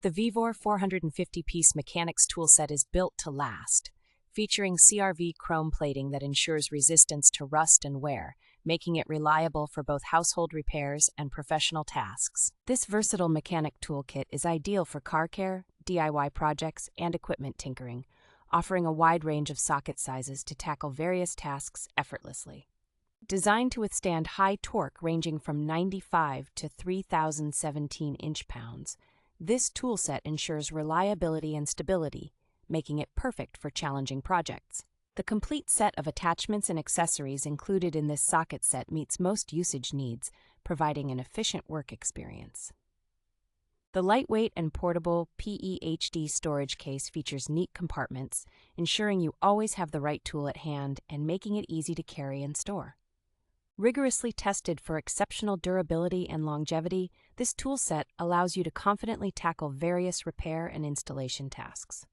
The VEVOR 450-piece mechanics toolset is built to last, featuring CRV chrome plating that ensures resistance to rust and wear, making it reliable for both household repairs and professional tasks. This versatile mechanic toolkit is ideal for car care, DIY projects, and equipment tinkering, offering a wide range of socket sizes to tackle various tasks effortlessly. Designed to withstand high torque ranging from 95 to 3,017 inch-pounds, this toolset ensures reliability and stability, making it perfect for challenging projects. The complete set of attachments and accessories included in this socket set meets most usage needs, providing an efficient work experience. The lightweight and portable PEHD storage case features neat compartments, ensuring you always have the right tool at hand and making it easy to carry and store. Rigorously tested for exceptional durability and longevity, this toolset allows you to confidently tackle various repair and installation tasks.